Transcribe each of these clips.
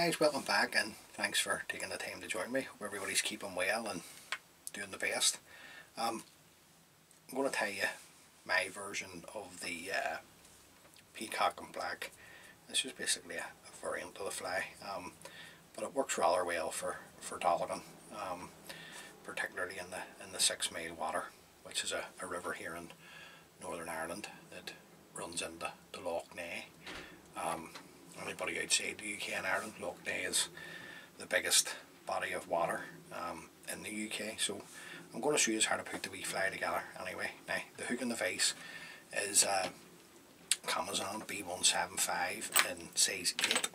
guys, welcome back and thanks for taking the time to join me. Hope everybody's keeping well and doing the best. I'm going to tell you my version of the Peacock and Black. It's just basically a variant of the fly, but it works rather well for dolligan, particularly in the 6 mile water, which is a river here in Northern Ireland that runs into the Loch Ness. Anybody outside the UK and Ireland, Loch Ness is the biggest body of water in the UK. So I'm going to show you how to put the wee fly together anyway. Now the hook and the vise is Kamasan B175 in size 8.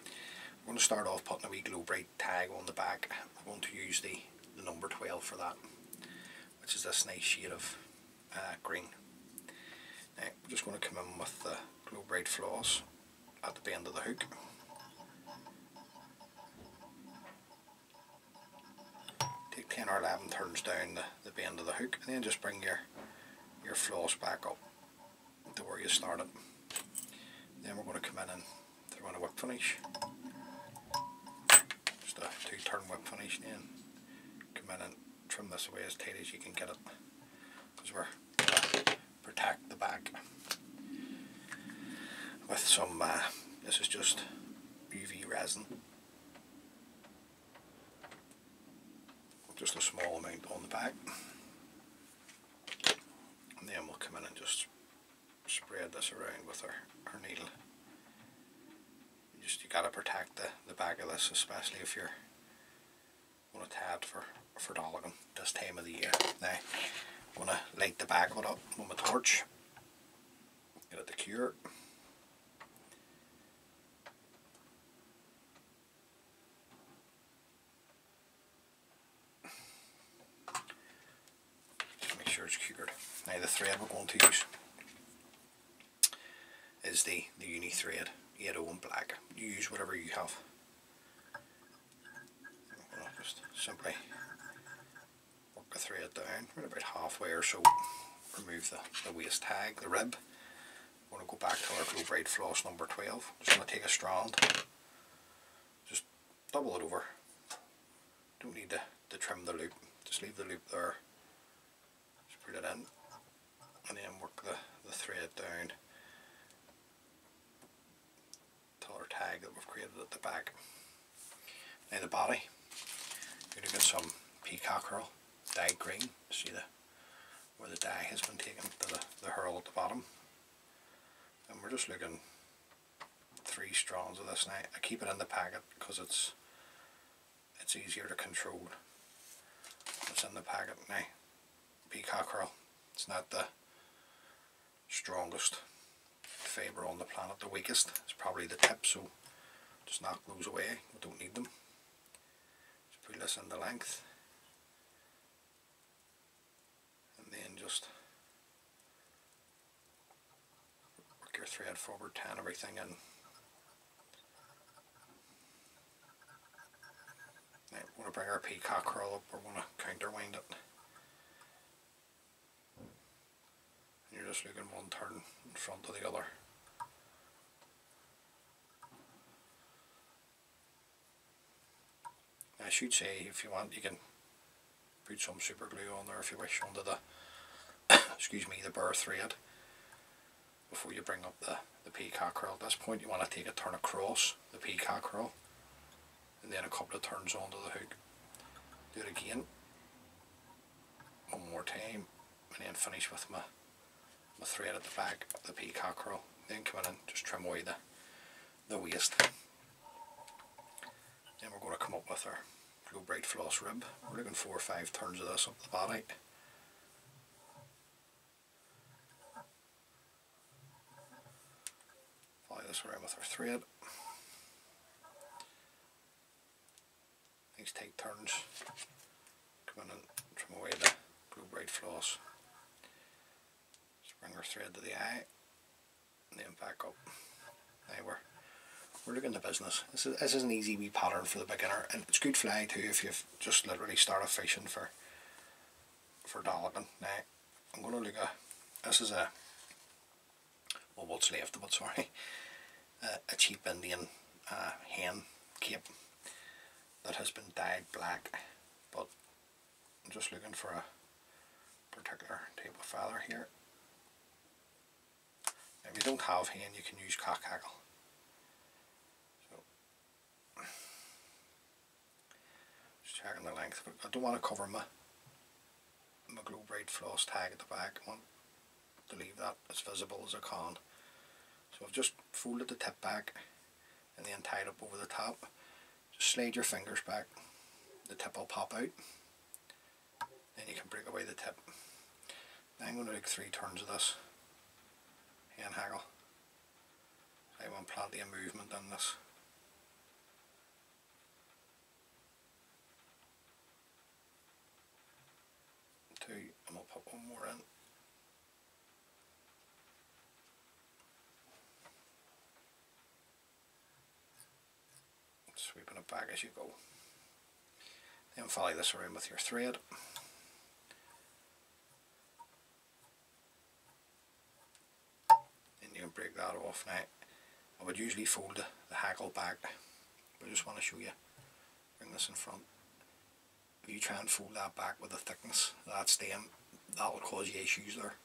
I'm going to start off putting a wee glow bright tag on the back. I'm going to use the number 12 for that, which is this nice shade of green. Now I'm just going to come in with the glow bright floss at the bend of the hook. Take 10 or 11 turns down the bend of the hook, and then just bring your floss back up to where you started. Then we're going to come in and throw in a whip finish. Just a 2-turn whip finish, and then come in and trim this away as tight as you can get it, because we're going to protect the back with some, this is just UV resin, just a small amount on the back, and then we'll come in and just spread this around with our needle. You got to protect the back of this, especially if you're going to tie it for dolligan this time of the year. Now I'm going to light the back of it up with my torch, get it to cure. Make sure it's cured. Now the thread we're going to use is the uni thread 80 in black. You use whatever you have. I'm going to just simply work the thread down, right about halfway or so. Remove the waist tag, the rib. I'm going to go back to our glow bright floss number 12. Just going to take a strand, just double it over. Don't need to trim the loop, just leave the loop there. Just put it in, and then work the thread down to our tag that we've created at the back. Now the body, you're looking some Peacock herl, dyed green. See where the dye has been taken to the herl at the bottom. And we're just looking 3 strands of this. Now I keep it in the packet because it's easier to control. It's in the packet. Now Peacock herl, it's not the strongest fibre on the planet, the weakest. It's probably the tip, so just knock those away. We don't need them. Just put this in the length, and then just work your thread forward, tying everything in. Now we're going to bring our Peacock herl up. We're going to counterwind it. And you're just looking 1 turn in front of the other. I should say, if you want, you can put some super glue on there if you wish under the excuse me, the burr thread before you bring up the Peacock herl. At this point you want to take a turn across the Peacock herl and then a couple of turns onto the hook. Do it again, 1 more time, and then finish with my thread at the back of the Peacock herl. Then come in and just trim away the waist. Then we're going to come up with our glow bright floss rib. We're looking 4 or 5 turns of this up the body. Follow this around with our thread. Nice tight turns. Come in and trim away the glow bright floss. Just bring our thread to the eye, and then back up. Now we're looking at business. This is an easy wee pattern for the beginner, and it's good fly too if you've just literally started fishing for dolligan. Now I'm going to look at, this is what's left of it, sorry, a cheap Indian hen cape that has been dyed black, but I'm just looking for a particular type of feather here. If you don't have hen, you can use cock hackle. So, just checking the length, but I don't want to cover my glow bright floss tag at the back. I want to leave that as visible as I can. So I've just folded the tip back and then tied up over the top. Just slide your fingers back, the tip will pop out, then you can break away the tip. Now I'm going to do 3 turns of this hen hackle. I want plenty of movement in this. Two, and we'll put one more in. Sweeping it back as you go. Then follow this around with your thread. And you can break that off. Now, I would usually fold the hackle back, but I just want to show you. Bring this in front. If you try and fold that back with the thickness of that stem, that will cause you issues there.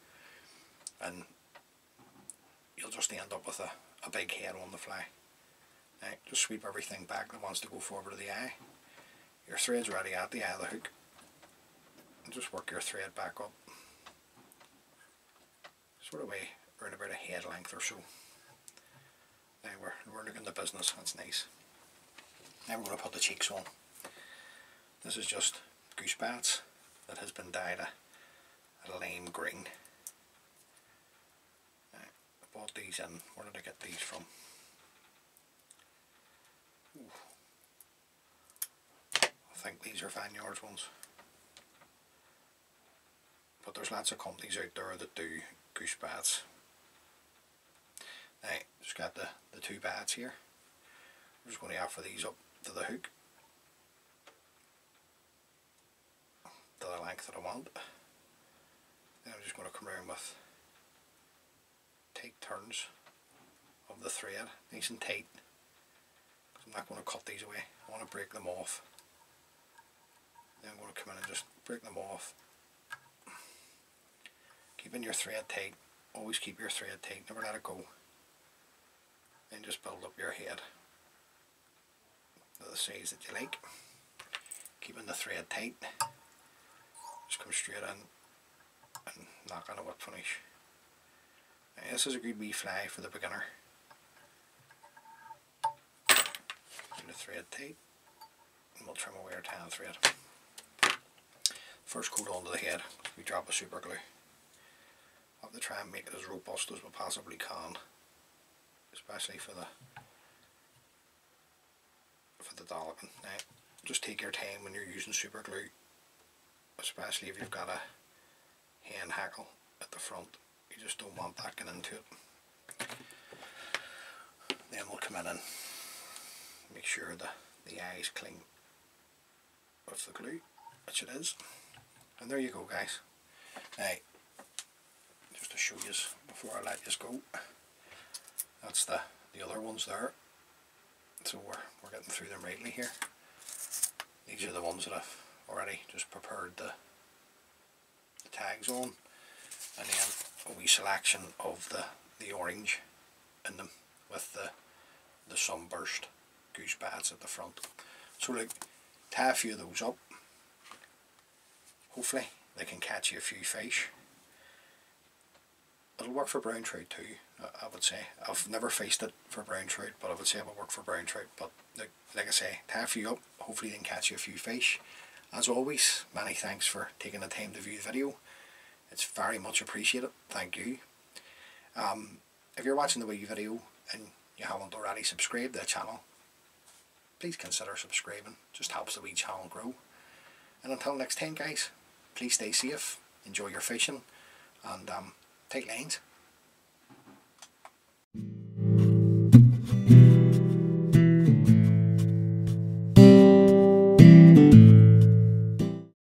And you'll just end up with a big head on the fly. Now, just sweep everything back that wants to go forward to the eye. Your thread's ready at the eye of the hook. And just work your thread back up. Sort of way around about a head length or so. Now we're looking the business, that's nice. Now we're going to put the cheeks on. This is just goose bats that has been dyed a lime green. Now, I bought these in, where did I get these from? Ooh. I think these are Vineyards ones, but there's lots of companies out there that do goose bats. Now, just got the 2 bats here. I'm just going to offer these up to the hook to the length that I want. Then I'm just going to come around with tight turns of the thread, nice and tight. I'm not going to cut these away, I want to break them off. Then I'm going to come in and just break them off. Keeping your thread tight, always keep your thread tight, never let it go. Then just build up your head to the size that you like. Keeping the thread tight, just come straight in and knock on a whip finish. Now, this is a good wee fly for the beginner. The thread tight, and we'll trim away our tan thread. First coat onto the head, we drop a super glue. I have to try and make it as robust as we possibly can, especially for the dolloping. Now, just take your time when you're using super glue, especially if you've got a hen hackle at the front. You just don't want that getting into it. Then we'll come in and make sure the eye is clean with the glue, which it is. And there you go, guys. Now, just to show you before I let you go, that's the other ones there. So we're getting through them rightly here. These are the ones that I've already just prepared the tags on, and then a wee selection of the orange in them with the sunburst goose bats at the front. So like, tie a few of those up. Hopefully they can catch you a few fish. It'll work for brown trout too, I would say. I've never faced it for brown trout, but I would say it will work for brown trout. But like I say, tie a few up, hopefully they can catch you a few fish. As always, many thanks for taking the time to view the video. It's very much appreciated, thank you. If you're watching the wee video and you haven't already subscribed to the channel, please consider subscribing, just helps the wee channel grow. And until next time, guys, please stay safe, enjoy your fishing, and take lines.